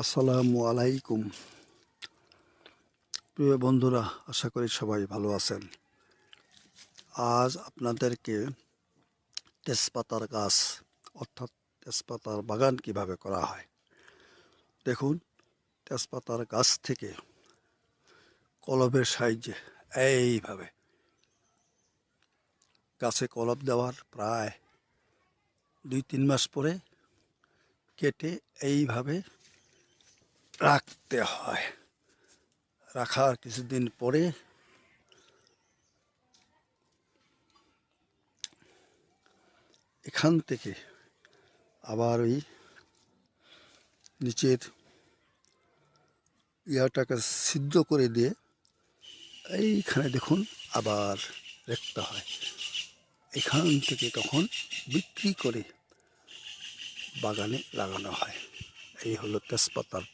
আসসালামু আলাইকুম। প্রিয় বন্ধুরা, আশা করি সবাই ভালো আছেন। আজ আপনাদেরকে তেজপাতার গাছ অর্থাৎ তেজপাতার বাগান কিভাবে করা হয়। দেখুন, তেজপাতার গাছ থেকে কলমের সাহায্যে এইভাবে গাছে কলম দেওয়ার প্রায় 2-3 মাস পরে কেটে এইভাবে রাখতে হয়। রাখার কিছুদিন পরে এখান থেকে আবার ওই নিচের ইয়াটাকে সিদ্ধ করে দিয়ে এইখানে দেখুন আবার রাখতে হয়। এখান থেকে তখন বিক্রি করে বাগানে লাগানো হয়। এই হলো তেজপাতার